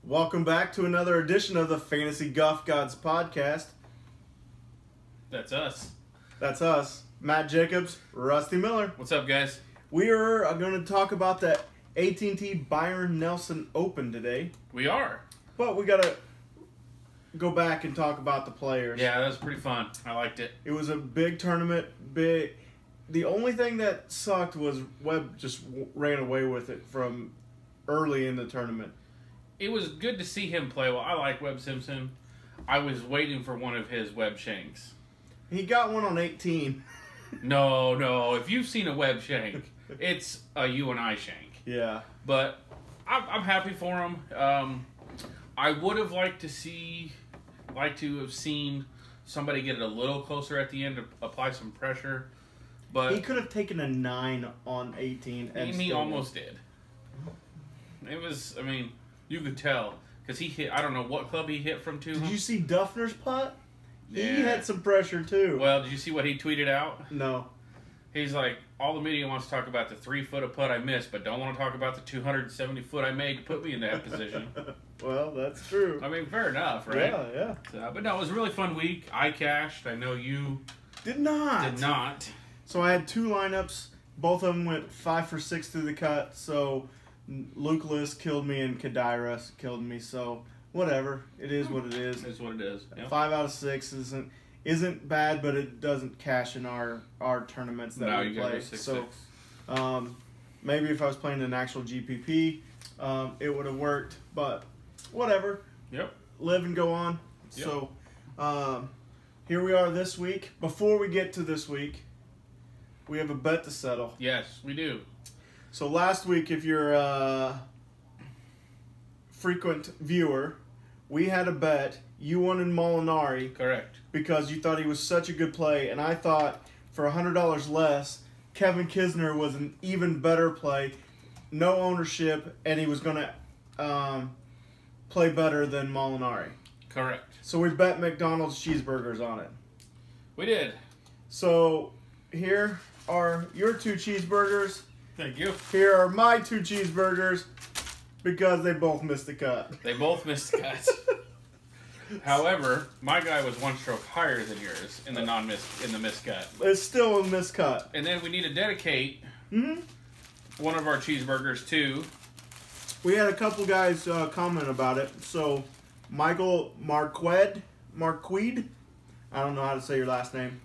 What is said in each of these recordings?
Welcome back to another edition of the Fantasy Golf Gods podcast. That's us. That's us. Matt Jacobs, Rusty Miller. What's up, guys? We are going to talk about the AT&T Byron Nelson Open today. We are. But we got to go back and talk about the players. Yeah, that was pretty fun. I liked it. It was a big tournament. The only thing that sucked was Webb just ran away with it from early in the tournament. It was good to see him play well. I like Webb Simpson. I was waiting for one of his Webb shanks. He got one on 18. No. If you've seen a Webb shank, it's a you and I shank. Yeah. But I'm happy for him. I would have liked to have seen somebody get it a little closer at the end to apply some pressure. But he could have taken a 9 on 18. And he almost did. It was, you could tell. Because he hit, I don't know what club he hit from to. Did you see Duffner's putt? Yeah. He had some pressure too. Well, did you see what he tweeted out? No. He's like, all the media wants to talk about the 3-foot of putt I missed, but don't want to talk about the 270 foot I made to put me in that position. Well, that's true. Fair enough, right? Yeah. So, but no, it was a really fun week. I cashed. I know you did not. So I had 2 lineups. Both of them went 5 for 6 through the cut. So Luke List killed me and Kadira killed me. So whatever. It is what it is. It's what it is. Yep. 5 out of 6 isn't bad, but it doesn't cash in our tournaments that we play. So maybe if I was playing an actual GPP, it would have worked. But whatever. Yep. Live and go on. Yep. So here we are this week. Before we get to this week, we have a bet to settle. Yes, we do. So last week, if you're a frequent viewer, we had a bet. You wanted Molinari. Correct. Because you thought he was such a good play, and I thought for $100 less, Kevin Kisner was an even better play, no ownership, and he was going to play better than Molinari. Correct. So we bet McDonald's cheeseburgers on it. We did. So here are your 2 cheeseburgers. Thank you. Here are my 2 cheeseburgers because they both missed the cut. They both missed the cut. However, my guy was 1 stroke higher than yours in the missed cut. It's still a miscut. And then we need to dedicate one of our cheeseburgers to. We had a couple guys comment about it. So Michael Marqued, I don't know how to say your last name.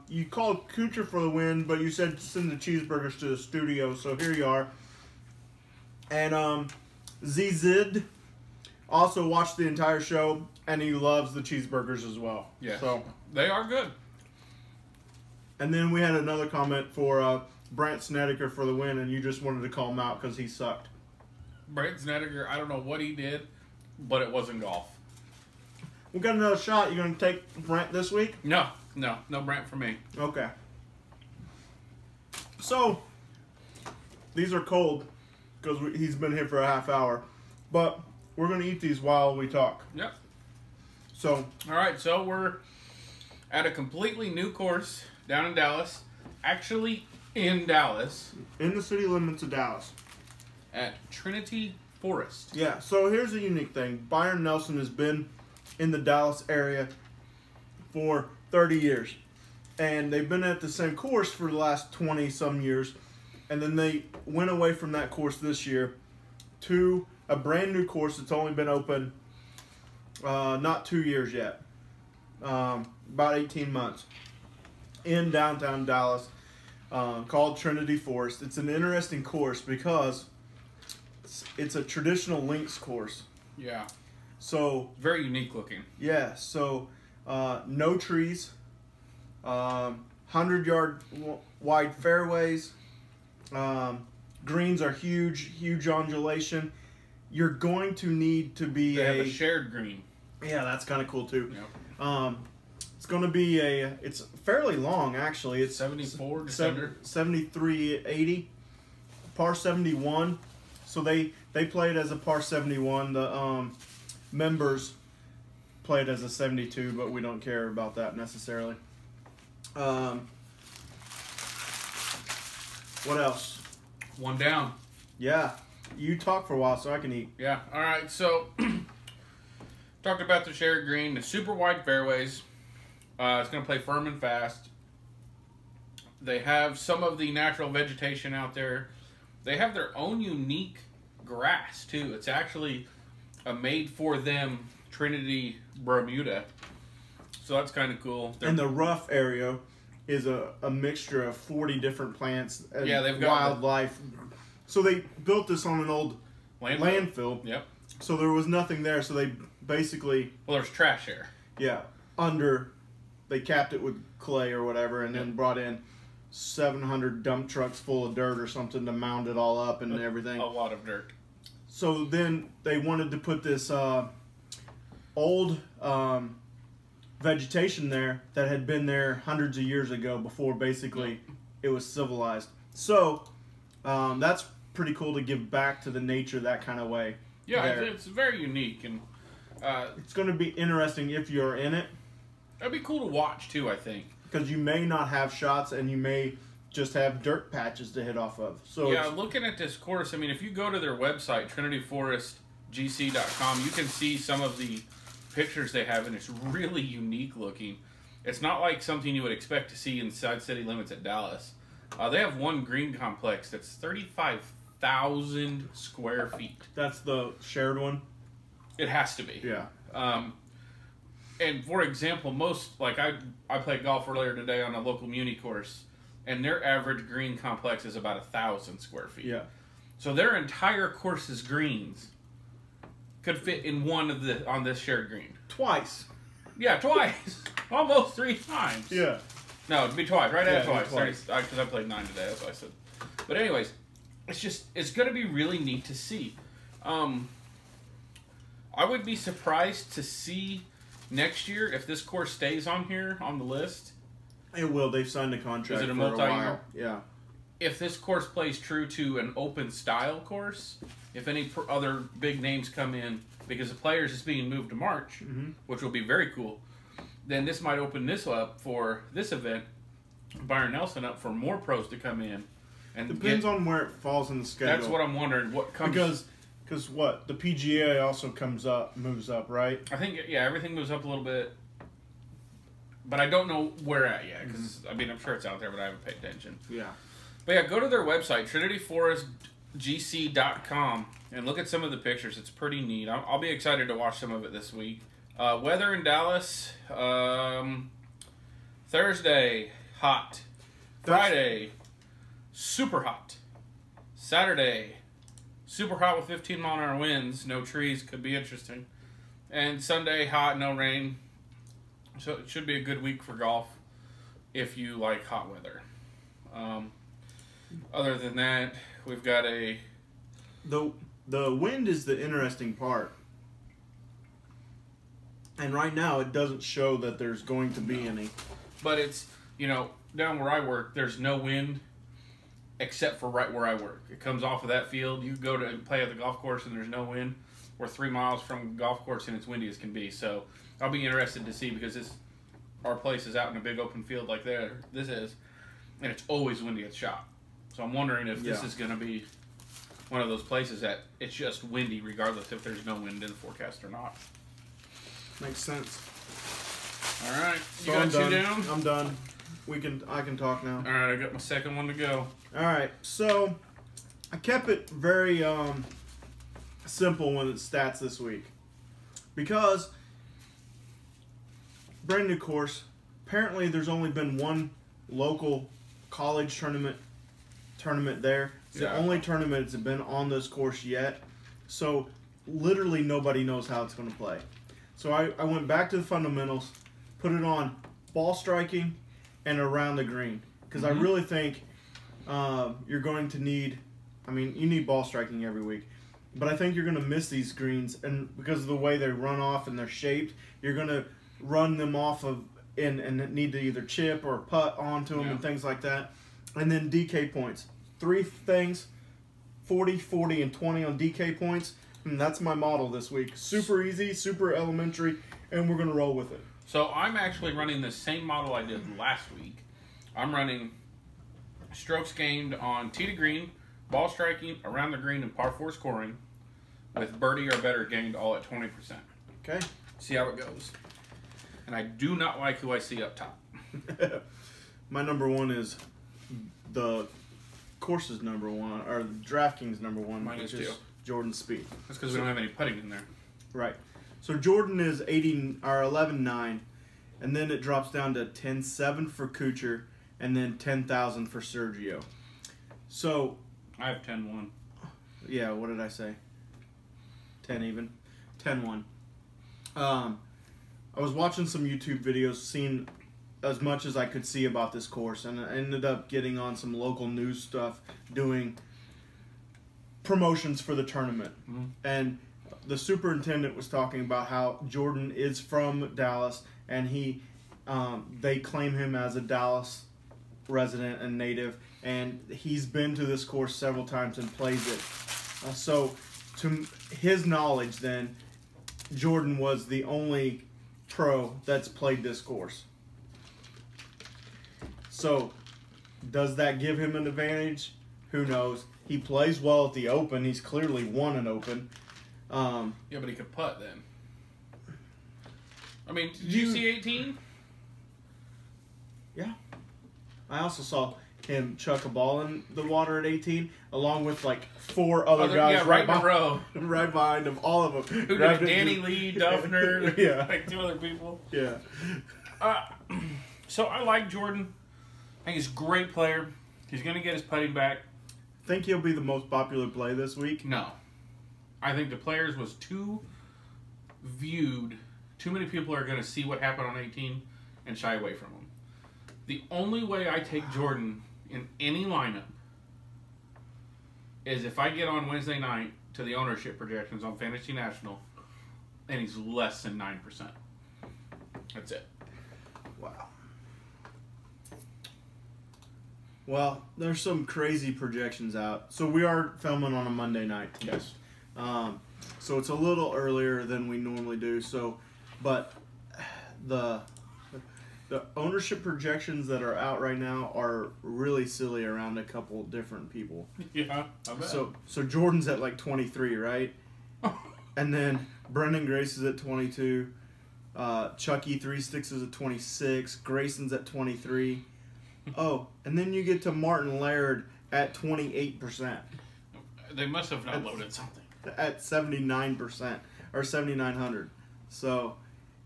You called Kuchar for the win, but you said send the cheeseburgers to the studio, so here you are. And ZZid also watched the entire show, and he loves the cheeseburgers as well. Yeah, so they are good. And then we had another comment for Brant Snedeker for the win, and you just wanted to call him out because he sucked. Brant Snedeker, I don't know what he did, but it wasn't golf. We got another shot. You going to take Brant this week? No Brant for me. Okay. So, these are cold because he's been here for a half hour. But we're going to eat these while we talk. Yep. So. All right, so we're at a completely new course down in Dallas. Actually, in Dallas. In the city limits of Dallas. At Trinity Forest. Yeah, so here's the unique thing. Byron Nelson has been in the Dallas area for 30 years. And they've been at the same course for the last 20-some years. And then they went away from that course this year to a brand new course that's only been open not 2 years yet. About 18 months. In downtown Dallas. Called Trinity Forest. It's an interesting course because it's a traditional links course. Yeah. So very unique looking. Yeah. So no trees, 100-yard wide fairways. Greens are huge undulation. You're going to need to be they have a shared green. Yeah, that's kind of cool too. Yep. It's going to be it's fairly long actually. It's 74 just under 73.80, par 71. So they play it as a par 71. The members play it as a 72, but we don't care about that necessarily. What else? One down. Yeah. You talk for a while so I can eat. Yeah. All right. So, talked about the shared green, the super wide fairways. It's going to play firm and fast. They have some of the natural vegetation out there. They have their own unique grass, too. It's actually a made-for-them Trinity Bermuda. So that's kind of cool. And the rough area is a mixture of 40 different plants and they've got wildlife. So they built this on an old landfill. Yep. So there was nothing there. So they basically... Well, there's trash here. Yeah. They capped it with clay or whatever and then brought in 700 dump trucks full of dirt or something to mound it all up and everything. A lot of dirt. So then they wanted to put this old vegetation there that had been there hundreds of years ago before basically it was civilized. So that's pretty cool to give back to the nature that kind of way. Yeah, it's very unique. And it's going to be interesting if you're in it. That'd be cool to watch too, I think. Because you may not have shots and you may just have dirt patches to hit off of. So yeah, looking at this course, I mean, if you go to their website, trinityforestgc.com, you can see some of the pictures they have, and it's really unique looking. It's not like something you would expect to see inside city limits at Dallas. They have one green complex that's 35,000 square feet. That's the shared one? It has to be. Yeah. And for example, I played golf earlier today on a local muni course, and their average green complex is about 1,000 square feet. Yeah. So their entire course's greens could fit in on this shared green. Twice. Yeah, twice. Almost 3 times. Yeah. No, it'd be twice. Right at twice. Twice. Because I played 9 today, that's what I said. But anyways, it's going to be really neat to see. I would be surprised to see next year if this course stays on here on the list. It will. They've signed a contract. Is it a for multi-year? a while. Yeah. If this course plays true to an open style course, if any other big names come in, because the Players is being moved to March, which will be very cool, then this might open this up for this event, Byron Nelson up for more pros to come in. And depends on where it falls in the schedule. That's what I'm wondering. What comes because what the PGA also moves up, right? I think everything moves up a little bit, but I don't know where at yet. Because I mean, I'm sure it's out there, but I haven't paid attention. Yeah. But yeah, go to their website, trinityforestgc.com, and look at some of the pictures. It's pretty neat. I'll be excited to watch some of it this week. Weather in Dallas, Thursday, hot. Friday, super hot. Saturday, super hot with 15-mile-an-hour winds. No trees, could be interesting. And Sunday, hot, no rain. So it should be a good week for golf if you like hot weather. Other than that, we've got the wind is the interesting part. And right now, it doesn't show that there's going to be any. But it's, down where I work, there's no wind except for right where I work. It comes off of that field. You go to play at the golf course and there's no wind. We're 3 miles from the golf course and it's windy as can be. So I'll be interested to see because our place is out in a big open field like this is. And it's always windy at the shop. So I'm wondering if this is going to be one of those places that it's just windy regardless if there's no wind in the forecast or not. Makes sense. All right. So You got two down? I'm done. I can talk now. All right. I got my second one to go. All right. So I kept it very simple when it's stats this week. Because brand new course. Apparently there's only been one local college tournament there. It's the only tournament that's been on this course yet. So literally nobody knows how it's going to play. So I went back to the fundamentals, put it on ball striking and around the green. Because I really think you're going to need, you need ball striking every week. But I think you're going to miss these greens. And because of the way they run off and they're shaped, you're going to run them off of and need to either chip or putt onto them and things like that. And then DK points. 3 things, 40, 40, and 20 on DK points. And that's my model this week. Super easy, super elementary, and we're going to roll with it. So I'm actually running the same model I did last week. I'm running strokes gained on tee to green, ball striking, around the green, and par 4 scoring, with birdie or better gained all at 20%. Okay. See how it goes. And I do not like who I see up top. My number one is the course's number one, or the DraftKings number one, Mine which is is too. Jordan Spieth. That's because we don't have any putting in there. Right. So Jordan is 11.9, and then it drops down to 10.7 for Kuchar, and then 10,000 for Sergio. So I have 10-1. yeah, what did I say? 10 even, 10-1. I was watching some YouTube videos, seeing as much as I could see about this course, and I ended up getting on some local news stuff, doing promotions for the tournament. Mm-hmm. And the superintendent was talking about how Jordan is from Dallas, and they claim him as a Dallas resident and native, and he's been to this course several times and plays it. So, to his knowledge, then, Jordan was the only pro that's played this course. So, does that give him an advantage? Who knows? He plays well at the Open. He's clearly won an Open. Yeah, but he could putt then. I mean, did you see 18? Yeah. I also saw him chuck a ball in the water at 18, along with like 4 other guys right in a row. right behind him, all of them. Who did it? Danny Lee, Duffner, yeah, like 2 other people. Yeah. So I like Jordan. I think he's a great player. He's going to get his putting back. Think he'll be the most popular play this week? No. I think the players was too viewed. Too many people are going to see what happened on 18 and shy away from him. The only way I take Jordan in any lineup is if I get on Wednesday night to the ownership projections on Fantasy National and he's less than 9%. That's it. Wow. Well, there's some crazy projections out. So we are filming on a Monday night. Yes. So it's a little earlier than we normally do. So, but the ownership projections that are out right now are really silly around a couple different people. Yeah, I bet. So Jordan's at like 23, right? And then Brendan Grace is at 22. Chucky Three Sticks is at 26. Grayson's at 23. Oh, and then you get to Martin Laird at 28%. They must have not loaded something. At 79% or 7,900. So,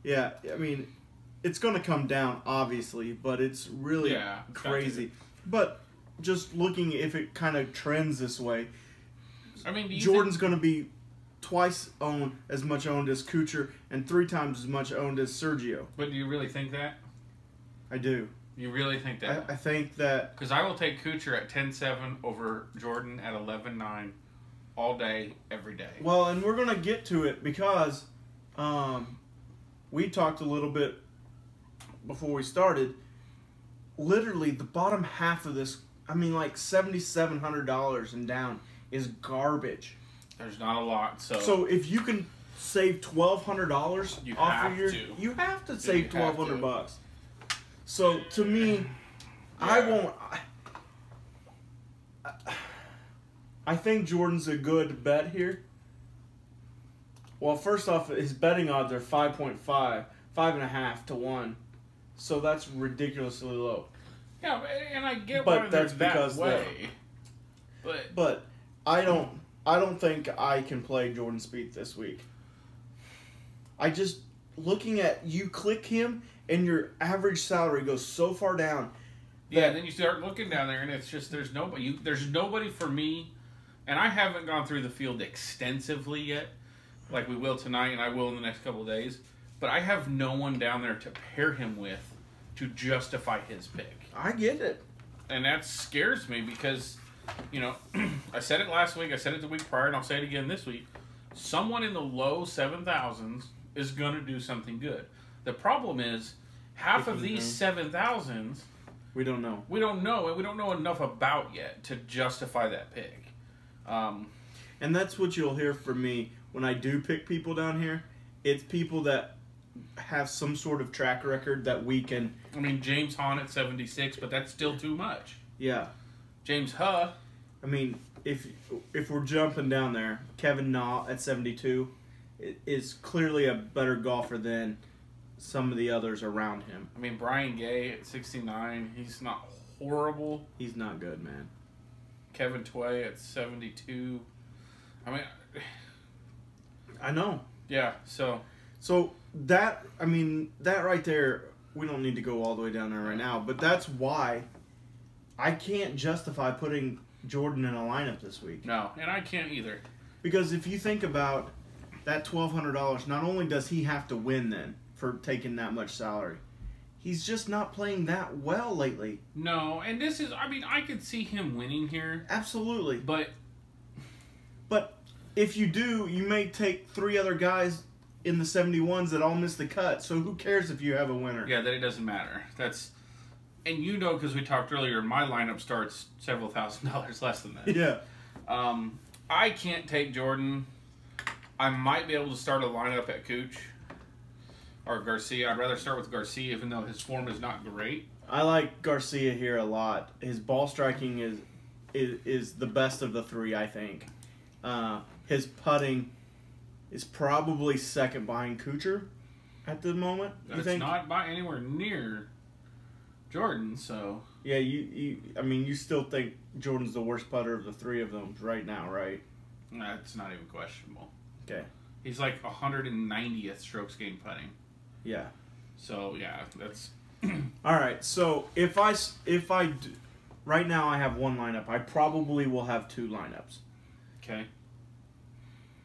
yeah, I mean, it's going to come down, obviously, but it's really crazy. But just looking if it kind of trends this way, I mean, Jordan's going to be twice as much owned as Kuchar and 3 times as much owned as Sergio. But do you really think that? I do. You really think that? I think that... Because I will take Kuchar at 10-7 over Jordan at 11-9 all day, every day. Well, and we're going to get to it because we talked a little bit before we started. Literally, the bottom half of this, I mean, like $7,700 and down is garbage. There's not a lot, so... So if you can save $1,200 off of your... You have to save $1,200. So, to me, I won't... I think Jordan's a good bet here. Well, first off, his betting odds are 5.5, 5.5 to 1. So that's ridiculously low. Yeah, and I get why that's that way. But I don't think I can play Jordan Spieth this week. I just... Looking at... You click him... And your average salary goes so far down. Yeah, and then you start looking down there, and it's just there's nobody for me, and I haven't gone through the field extensively yet, like we will tonight, and I will in the next couple of days. But I have no one down there to pair him with to justify his pick. I get it, and that scares me because, I said it last week, I said it the week prior, and I'll say it again this week. Someone in the low 7,000s is going to do something good. The problem is, half of these 7,000s... We don't know. We don't know, and we don't know enough about yet to justify that pick. And that's what you'll hear from me when I do pick people down here. It's people that have some sort of track record that we can... I mean, James Hahn at 76, but that's still too much. Yeah. James Huh I mean, if we're jumping down there, Kevin Na at 72 is clearly a better golfer than some of the others around him. I mean, Brian Gay at 69, he's not horrible. He's not good, man. Kevin Tway at 72. I mean, I know. Yeah, so that right there, we don't need to go all the way down there right now, but that's why I can't justify putting Jordan in a lineup this week. No, and I can't either. Because if you think about that $1,200, not only does he have to win then for taking that much salary, he's just not playing that well lately. No, and this is, I mean, I could see him winning here. Absolutely. But if you do, you may take 3 other guys in the 71s that all miss the cut. So who cares if you have a winner? Yeah, that it doesn't matter. And you know, because we talked earlier, my lineup starts several $1,000s less than that. Yeah. I can't take Jordan. I might be able to start a lineup at Cooch or Garcia. I'd rather start with Garcia, even though his form is not great. I like Garcia here a lot. His ball striking is the best of the 3, I think. His putting is probably second behind Kuchar at the moment. It's not by anywhere near Jordan, so... Yeah, you still think Jordan's the worst putter of the 3 of them right now, right? That's not even questionable. Okay. He's like 190th strokes gained putting. Yeah. So, yeah, that's... All right, so if I do, right now I have 1 lineup. I probably will have 2 lineups. Okay.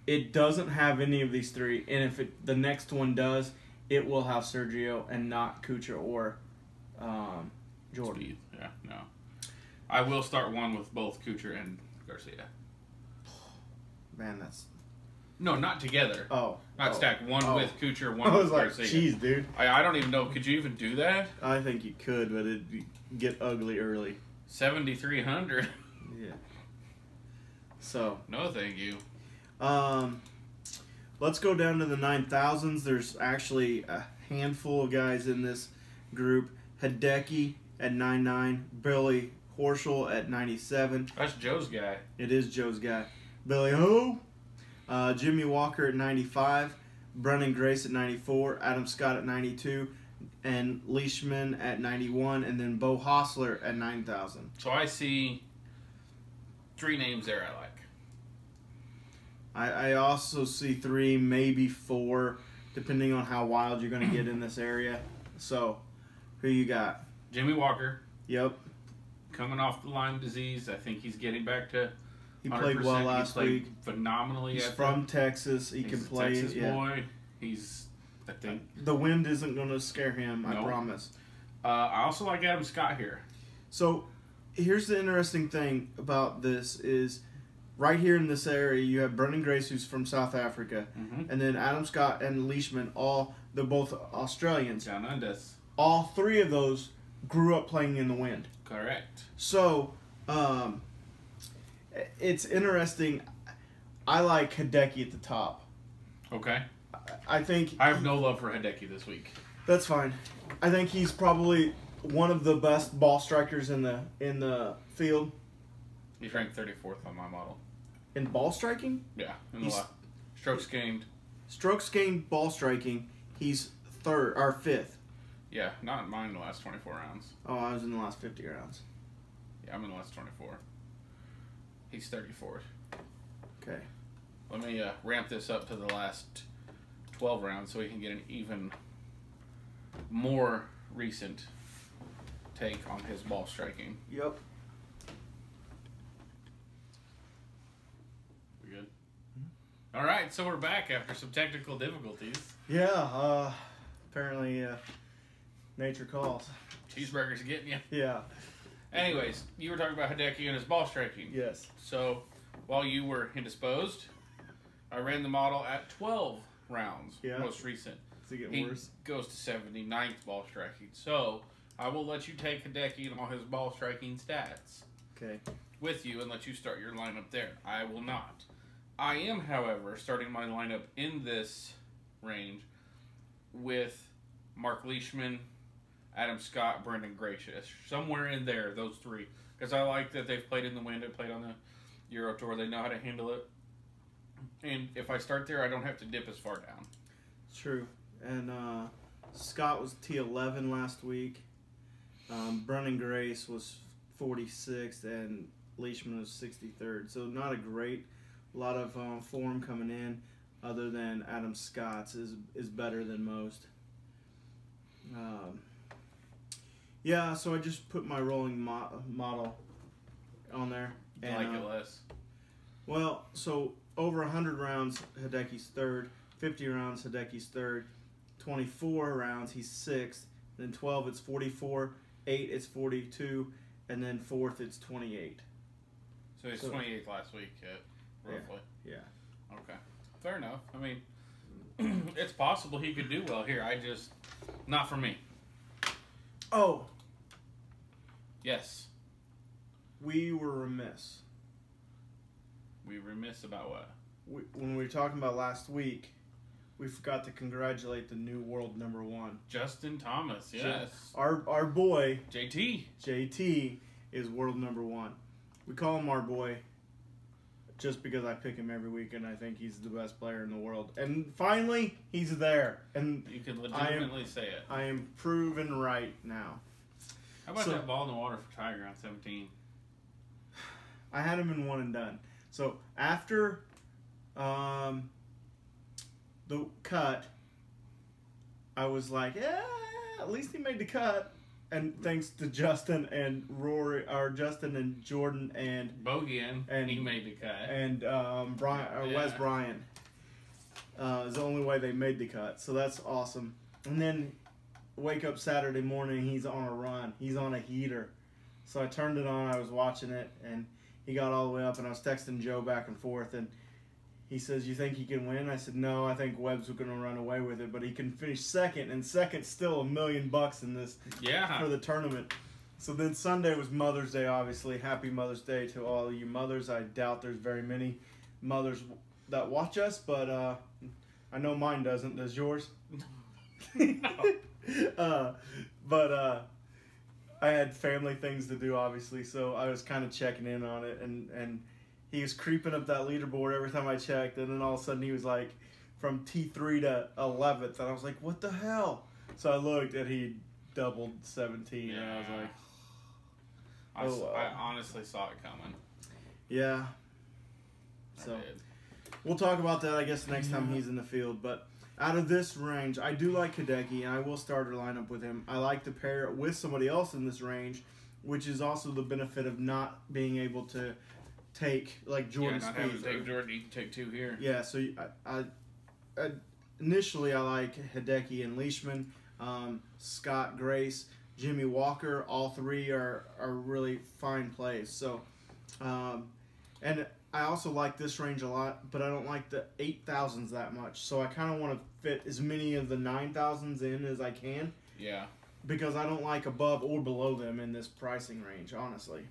It doesn't have any of these 3, and if the next one does, it will have Sergio and not Kuchar or Jordan. Speed. Yeah, no. I will start one with both Kuchar and Garcia. Man, that's... No, not together. Not stack one with Kuchar, one with Garcia. Jeez, dude. I don't even know. Could you even do that? I think you could, but it'd get ugly early. 7,300. Yeah. So. No, thank you. Let's go down to the 9,000s. There's actually a handful of guys in this group. Hideki at 99, Billy Horschel at 97. That's Joe's guy. It is Joe's guy. Billy Ho. Jimmy Walker at 95, Brennan Grace at 94, Adam Scott at 92, and Leishman at 91, and then Bo Hostler at 9,000. So I see 3 names there I like. I also see 3, maybe 4, depending on how wild you're going to get in this area. So, who you got? Jimmy Walker. Yep. Coming off the Lyme disease. I think he's getting back to 100%. He played well last week. Phenomenally. He's from Texas. He can play. He's a Texas boy. He's, I think... The wind isn't going to scare him, I promise. I also like Adam Scott here. So, here's the interesting thing about this is... Right here in this area, you have Brendan Grace, who's from South Africa, and then Adam Scott and Leishman, they're both Australians. Down Undes. All 3 of those grew up playing in the wind. Correct. So, it's interesting. I like Hideki at the top. Okay. I think... I have no love for Hideki this week. That's fine. I think he's probably one of the best ball strikers in the field. He's ranked 34th on my model. In ball striking? Yeah. In the last strokes gained. Strokes gained ball striking, he's 3rd or 5th. Yeah, not in mine in the last 24 rounds. Oh, I was in the last 50 rounds. Yeah, I'm in the last 24. He's 34th. Okay. Let me ramp this up to the last 12 rounds so we can get an even more recent take on his ball striking. Yep. We good? All right, so we're back after some technical difficulties. Yeah, apparently nature calls. Cheeseburger's getting you. Yeah. Anyways, you were talking about Hideki and his ball striking. Yes. So, while you were indisposed, I ran the model at 12 rounds, most recent. Does it He get worse? goes to 79th ball striking. So, I will let you take Hideki and all his ball striking stats Okay. with you and let you start your lineup there. I will not. I am, however, starting my lineup in this range with Mark Leishman, Adam Scott, Brendan Gracious. Somewhere in there, those 3. because I like that they've played in the wind. They played on the Euro Tour. They know how to handle it. And if I start there, I don't have to dip as far down. True. And Scott was T11 last week. Brennan Grace was 46th, and Leishman was 63rd. So not a great lot of form coming in, other than Adam Scott's is better than most. Yeah, so I just put my rolling model on there. And, like it less. Well, so over 100 rounds, Hideki's third. 50 rounds, Hideki's third. 24 rounds, he's sixth. Then 12, it's 44. 8, it's 42. And then fourth, it's 28. So he's 28th last week, roughly. Yeah. Okay. Fair enough. I mean, it's possible he could do well here. Not for me. Oh. Yes. We were remiss. We remiss about what? When we were talking about last week, we forgot to congratulate the new world number one. Justin Thomas, yes. Our boy, JT, is world number one. We call him our boy just because I pick him every week and I think he's the best player in the world. And finally, he's there. And you can legitimately say it. I am proven right now. How about that ball in the water for Tiger on 17? I had him in one and done. So after the cut, I was like, yeah, at least he made the cut. And thanks to Justin and Justin and Jordan and Bogian, and he made the cut. And Wes Bryant is the only way they made the cut. So that's awesome. And then wake up Saturday morning, he's on a run. He's on a heater. So I turned it on. I was watching it, and he got all the way up. And I was texting Joe back and forth, and he says, "You think he can win?" I said, "No, I think Webb's going to run away with it, but he can finish second, and second's still $1 million in this for the tournament." So then Sunday was Mother's Day, obviously. Happy Mother's Day to all of you mothers. I doubt there's very many mothers that watch us, but I know mine doesn't. Does yours? But I had family things to do, obviously, so I was kind of checking in on it, and he was creeping up that leaderboard every time I checked, and then all of a sudden he was like from T3 to 11th, and I was like, what the hell? So I looked, and he doubled 17, and I was like, I honestly saw it coming. Yeah. So we'll talk about that, I guess, next time he's in the field, but out of this range, I do like Hideki, and I will start a lineup with him. I like to pair it with somebody else in this range, which is also the benefit of not being able to take like Jordan. Yeah, not having to take Jordan. You can take two here. Yeah, so I initially I like Hideki and Leishman, Scott, Grace, Jimmy Walker. All three are really fine plays. So, and I also like this range a lot, but I don't like the 8,000s that much. So I kind of want to fit as many of the 9,000s in as I can. Yeah. Because I don't like above or below them in this pricing range, honestly.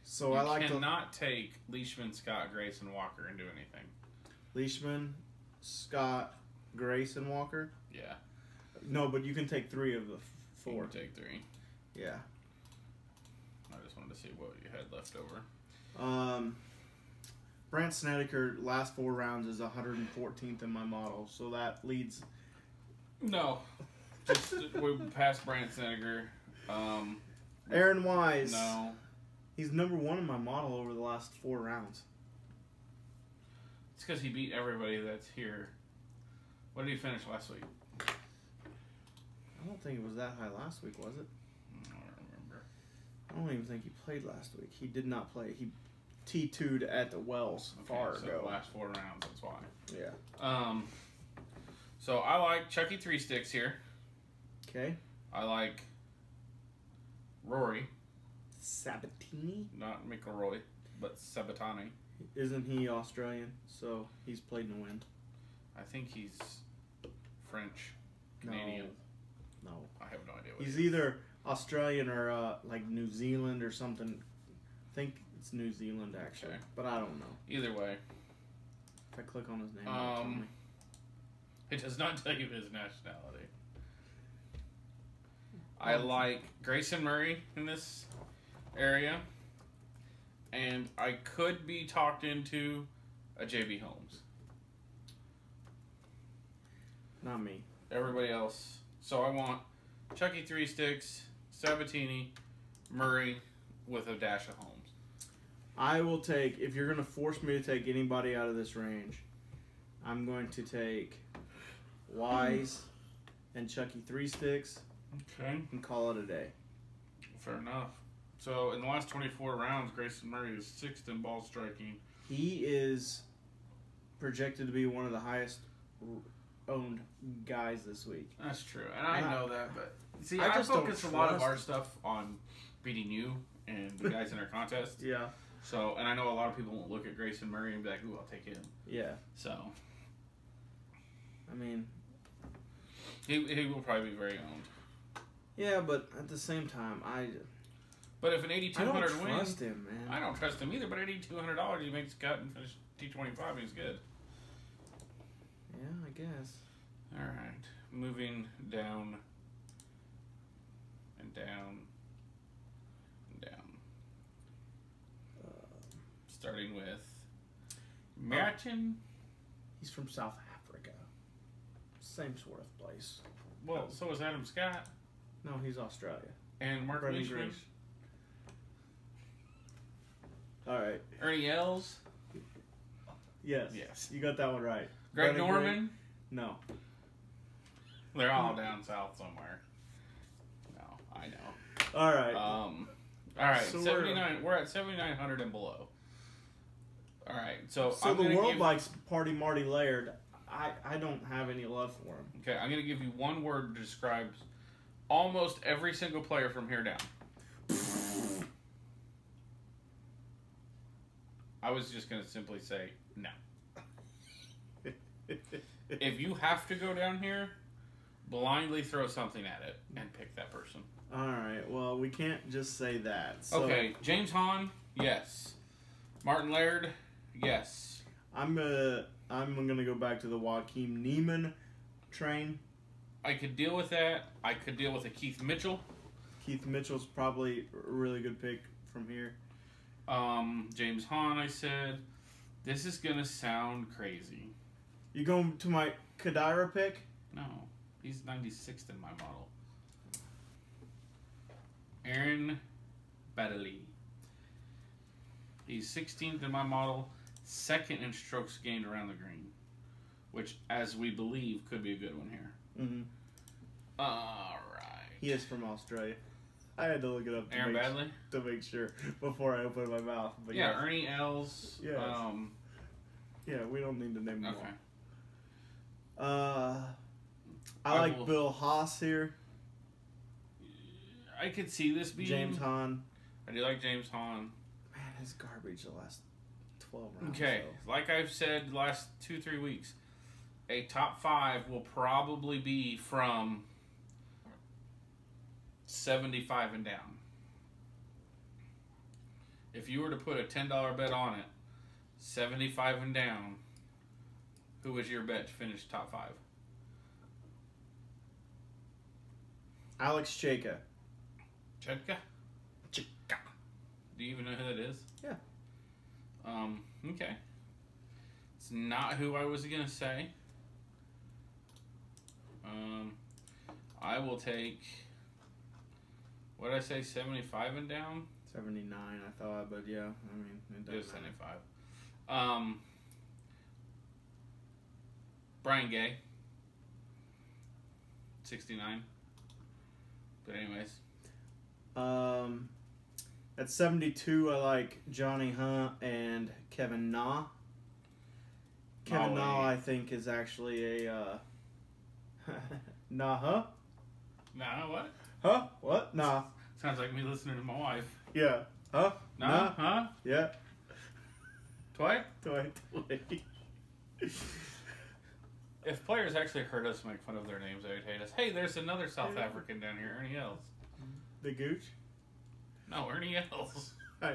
So I cannot take Leishman, Scott, Grace, and Walker and do anything. Leishman, Scott, Grace, and Walker? Yeah. No, but you can take 3 of the 4. You can take 3. Yeah. I just wanted to see what you had left over. Brant Snedeker, last 4 rounds, is 114th in my model, so that leads... No. We passed Brant Snedeker. Aaron Wise. No. He's number 1 in my model over the last 4 rounds. It's because he beat everybody that's here. What did he finish last week? I don't think it was that high last week, was it? I don't remember. I don't even think he played last week. He did not play. He T2'd at the Wells far ago. The last 4 rounds, that's why. Yeah. So I like Chucky 3 Sticks here. Okay. I like Rory. Sabatini? Not McElroy, but Sabatani. Isn't he Australian? So he's played in the wind. I think he's French. Canadian. No. I have no idea what he's either Australian or like New Zealand or something. I think it's New Zealand actually. Okay. But I don't know. Either way. If I click on his name, it'll tell me. It does not tell you his nationality. I like Grayson Murray in this area, and I could be talked into a JB Holmes. Not me. Everybody else. So I want Chucky 3 Sticks, Sabatini, Murray with a dash of Holmes. I will take, if you're going to force me to take anybody out of this range, I'm going to take Wise and Chucky 3 Sticks. Okay. And call it a day. Fair enough. So in the last 24 rounds, Grayson Murray is 6th in ball striking. He is projected to be one of the highest owned guys this week. That's true, and I know that, but see, I I just focus a don't lot of trust our stuff on beating you and the guys in our contest. Yeah. So, and I know a lot of people won't look at Grayson Murray and be like, "Ooh, I'll take him." Yeah. So, I mean, he will probably be very owned. yeah, but at the same time, But if an I don't $8,200 wins, trust him, man. I don't trust him either. But $8,200, he makes a cut and finish T25, and he's good. Yeah, I guess. All right, moving down and down and down. Starting with Martin. He's from South Africa. Same sort of place. Well, so is Adam Scott No, he's Australia. and Mark Brendan Leishman. Grace. All right. Ernie Els. Yes. Yes. You got that one right. Greg Brendan Norman. Grace? No. They're all down south somewhere. No, I know. All right. All right, So 79. We're at 7,900 and below. All right, so So I'm the gonna world give, likes Party Marty Laird. I don't have any love for him. Okay, I'm gonna give you one word that describes almost every single player from here down. I was just gonna simply say no. If you have to go down here, blindly throw something at it and pick that person. All right. Well, we can't just say that. So Okay, James Hahn, yes. Martin Laird, yes. I'm gonna go back to the Joaquin Neiman train. I could deal with that. I could deal with a Keith Mitchell. Keith Mitchell's probably a really good pick from here. James Hahn, I said. This is gonna sound crazy. You going to my Kadira pick? No, he's 96th in my model. Aaron Baddeley. He's 16th in my model, 2nd in strokes gained around the green, which, as we believe, could be a good one here. Mm-hmm. All right. He is from Australia. I had to look it up Aaron Baddeley? to make sure before I opened my mouth. But Yeah, Ernie Els. Yes. Yeah, we don't need to name them Okay. all. I like Bill Haas here. I could see this being James Hahn. I do like James Hahn. Man, his garbage the last 12 rounds. Okay, though. like I've said the last 2-3 weeks, a top 5 will probably be from 75 and down. If you were to put a $10 bet on it, 75 and down, who was your bet to finish top 5? Alex Cheka. Chedka? Cheka. Do you even know who that is? Yeah. Okay. It's not who I was going to say. I will take, what did I say, 75 and down? 79, I thought, but yeah, I mean, it It was doesn't matter. 75. Brian Gay. 69. But anyways. At 72, I like Johnny Hunt and Kevin Na. Kevin Na, I think, is actually a... Nah, huh? Nah, what? Huh? What? Nah. Sounds like me listening to my wife. Yeah. Huh? Nah, huh? Yeah. Dwight? Dwight. If players actually heard us make fun of their names, they would hate us. Hey, there's another South African down here, Ernie Els. The Gooch? No, Ernie Els. I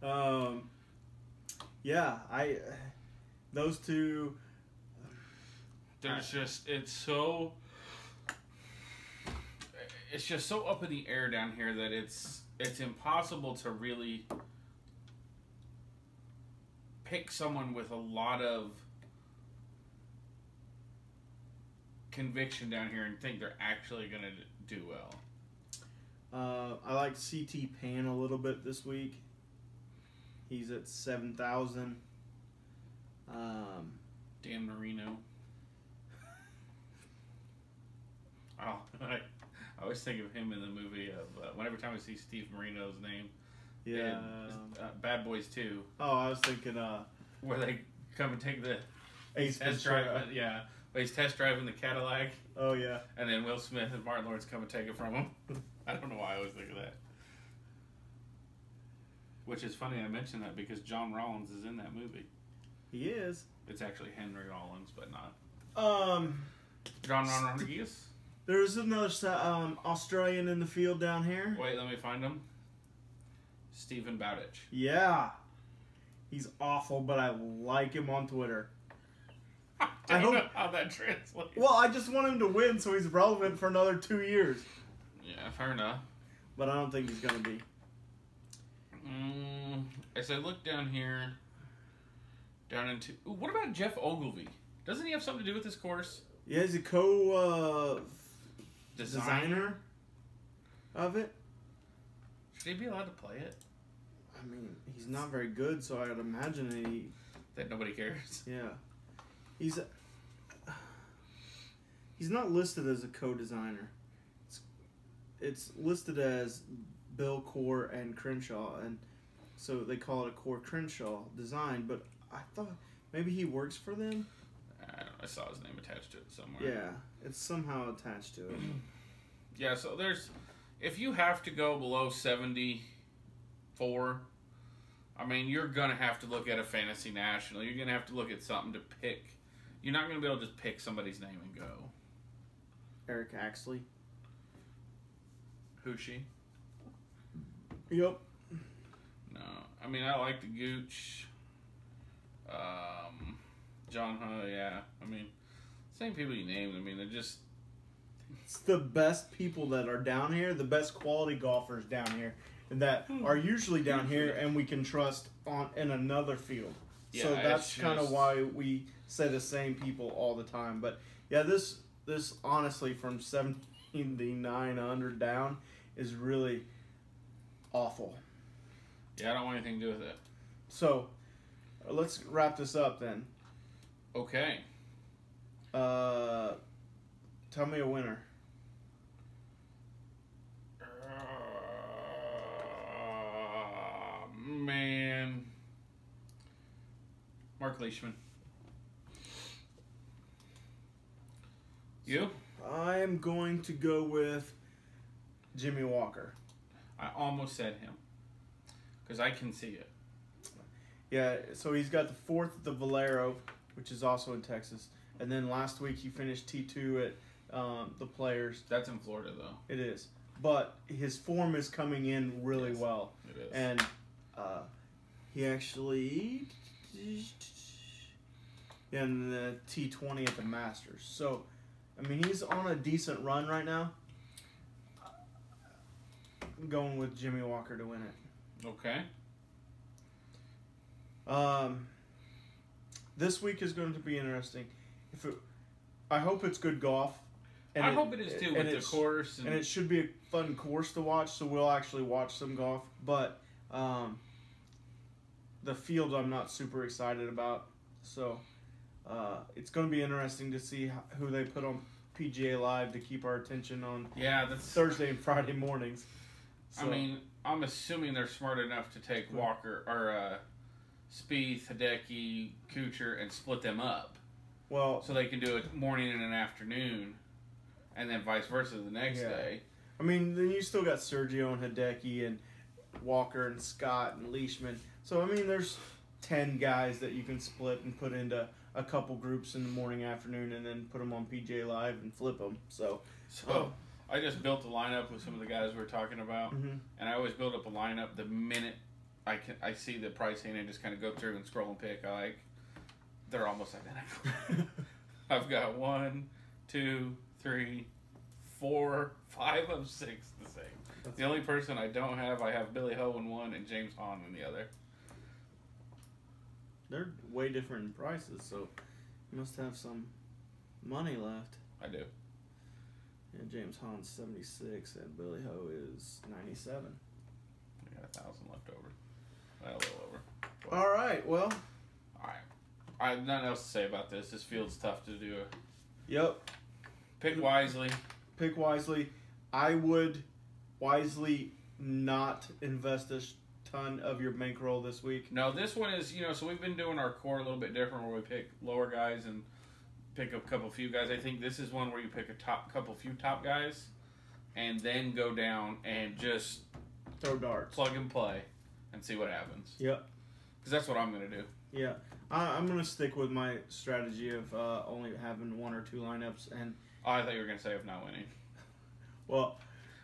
know. Yeah, those two... There's just, it's just so up in the air down here that it's it's impossible to really pick someone with a lot of conviction down here and think they're actually going to do well. I like CT Pan a little bit this week. He's at 7,000. Dan Marino. Oh, I always think of him in the movie of whenever time I see Steve Marino's name. Yeah. Bad Boys 2. Oh, I was thinking where they come and take the Ace test Ventura. drive. Yeah. But he's test driving the Cadillac. Oh, yeah. And then Will Smith and Martin Lawrence come and take it from him. I don't know why I always think of that. Which is funny I mentioned that because John Rollins is in that movie. He is. It's actually Henry Rollins, but not. John Rodriguez? There's another Australian in the field down here. Wait, let me find him. Stephen Bowditch. Yeah. He's awful, but I like him on Twitter. I don't know how that translates. Well, I just want him to win so he's relevant for another 2 years. Yeah, fair enough. But I don't think he's going to be. As I look down here, down into... Ooh, what about Jeff Ogilvy? Doesn't he have something to do with this course? Yeah, he's a designer of it. Should he be allowed to play it? I mean, he's not very good, so I'd imagine that nobody cares. Yeah. He's not listed as a co-designer. It's listed as Bill Core and Crenshaw, and so they call it a Core Crenshaw design, but I thought maybe he works for them? I don't know, I saw his name attached to it somewhere. Yeah, it's somehow attached to it. Yeah, so if you have to go below 74, I mean, you're going to have to look at a Fantasy National. You're going to have to look at something to pick. You're not going to be able to just pick somebody's name and go. Eric Axley. Who's she? Yep. No. I mean, I like the Gooch. John Hunt, yeah. I mean, same people you named. I mean, they're just... It's the best people that are down here, the best quality golfers down here, that are usually down here and we can trust in another field. Yeah, so that's kind of why we say the same people all the time. But yeah, this honestly from 7900 down is really awful. Yeah, I don't want anything to do with it. So let's wrap this up then. Okay. Tell me a winner. Man. Mark Leishman. You? I am going to go with Jimmy Walker. I almost said him. Because I can see it. Yeah, so he's got the 4th at the Valero, which is also in Texas. And then last week he finished T2 at the Players. That's in Florida, though. It is. But his form is coming in really well. It is. And he actually... in the T20 at the Masters. So, I mean, he's on a decent run right now. I'm going with Jimmy Walker to win it. Okay. This week is going to be interesting. I hope it's good golf. And I hope it is too, with the course. And it should be a fun course to watch, so we'll actually watch some golf. But the field I'm not super excited about. So it's going to be interesting to see who they put on PGA Live to keep our attention on Thursday and Friday mornings. So, I mean, I'm assuming they're smart enough to take Walker or Spieth, Hideki, Kuchar, and split them up. Well, so they can do it morning and an afternoon, and then vice versa the next day. I mean, then you still got Sergio and Hideki and Walker and Scott and Leishman. So, I mean, there's 10 guys that you can split and put into a couple groups in the morning, afternoon, and then put them on PGA Live and flip them. So I just built a lineup with some of the guys we were talking about, and I always build up a lineup the minute I see the pricing and just kind of go through and scroll and pick. They're almost identical. I've got 1, 2, 3, 4, 5 of 6 the same. The only person I don't have, I have Billy Ho in one and James Hahn in the other. They're way different in prices, so you must have some money left. I do. Yeah, James Hahn's 76 and Billy Ho is 97. I got 1,000 left over. Well, a little over. All right, well. All right. I have nothing else to say about this. This field's tough to do. Yep. Pick wisely. Pick wisely. I would wisely not invest a ton of your bankroll this week. No, this one is, so we've been doing our core a little bit different where we pick lower guys and pick a couple few guys. I think this is one where you pick a few top guys and then go down and just throw darts. Plug and play and see what happens. Yep. Because that's what I'm going to do. Yeah. I'm going to stick with my strategy of only having one or two lineups. And I thought you were going to say of not winning. Well,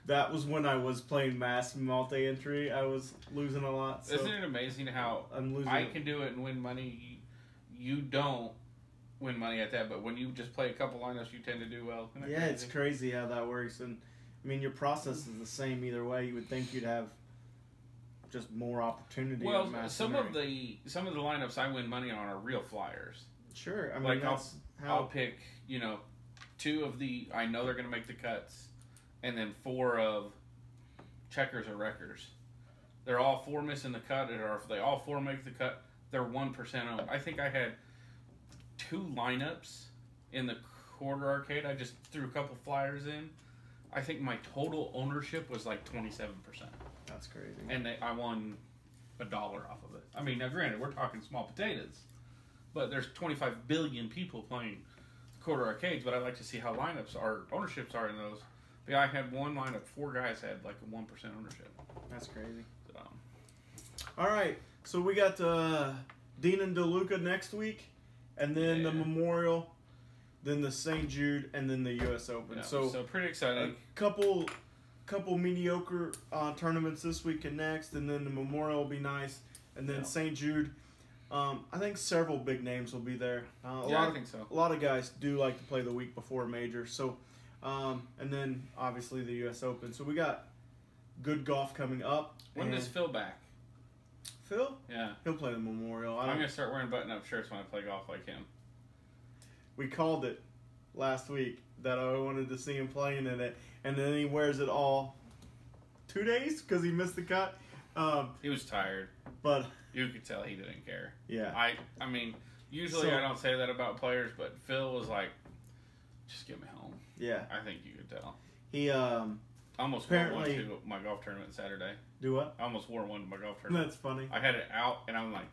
that was when I was playing mass multi-entry. I was losing a lot. So isn't it amazing how I can do it and win money? You don't win money at that, but when you just play a couple lineups, you tend to do well. Yeah, crazy? It's crazy how that works. And, I mean, your process is the same either way. You would think you'd have just more opportunity. Well, some of the lineups I win money on are real flyers. Sure. I mean, like I'll pick, two of the, I know they're going to make the cuts, and then four of checkers or wreckers. They're all four missing the cut, or if they all four make the cut, they're 1% owned. I think I had 2 lineups in the quarter arcade. I just threw a couple flyers in. I think my total ownership was like 27%. That's crazy. And I won $1 off of it. I mean, now granted, we're talking small potatoes, but there's 25 billion people playing quarter arcades. But I like to see how ownerships are in those. But yeah, I had one lineup, 4 guys had like a 1% ownership. That's crazy. So, all right, so we got Dean and DeLuca next week, and then the Memorial, then the St. Jude, and then the U.S. Open. Yeah, so pretty exciting. A couple mediocre tournaments this week and next, and then the Memorial will be nice, and then St. Jude. I think several big names will be there. I think so. A lot of guys do like to play the week before a major, so. And then, obviously, the U.S. Open. So, we got good golf coming up. When does Phil back? Phil? Yeah. He'll play the Memorial. I'm going to start wearing button-up shirts when I play golf like him. We called it last week that I wanted to see him playing in it. And then he wears it all 2 days because he missed the cut. He was tired. But you could tell he didn't care. Yeah. I mean, usually I don't say that about players, but Phil was like, just get me home. Yeah. I think you could tell. He almost wore one to my golf tournament Saturday. Do what? I almost wore one to my golf tournament. That's funny. I had it out, and I'm like,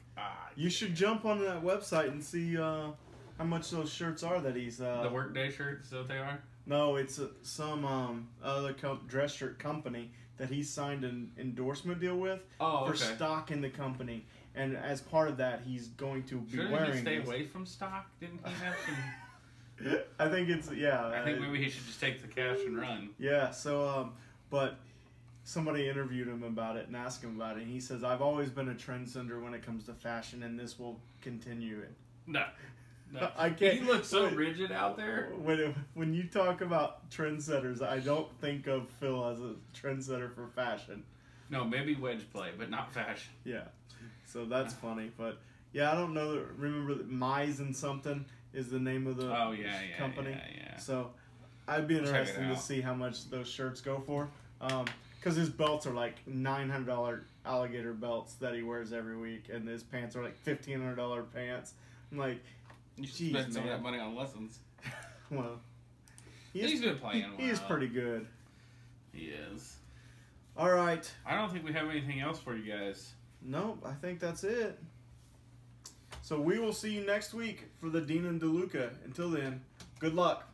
You should jump on that website and see how much those shirts are that he's... the workday shirts, is that what they are? No, it's some other dress shirt company that he signed an endorsement deal with for stock in the company. And as part of that, he's going to be wearing... Shouldn't he stay away from stock? Didn't he have some... I think it's, I think maybe he should just take the cash and run. Yeah, so, but somebody interviewed him about it and asked him about it, and he says, I've always been a trendsetter when it comes to fashion, and this will continue it. No. I can't. He looks so rigid out there. When you talk about trendsetters, I don't think of Phil as a trendsetter for fashion. No, maybe wedge play, but not fashion. Yeah, so that's funny, but yeah, I don't know. Remember that Mize and something is the name of the company. Yeah. So I'd be interested to see how much those shirts go for. Because his belts are like $900 alligator belts that he wears every week, and his pants are like $1,500 pants. I'm like, you spend some of that money on lessons. Well, he's been playing well. He is pretty good. He is. All right. I don't think we have anything else for you guys. Nope, I think that's it. So we will see you next week for the Dean and DeLuca. Until then, good luck.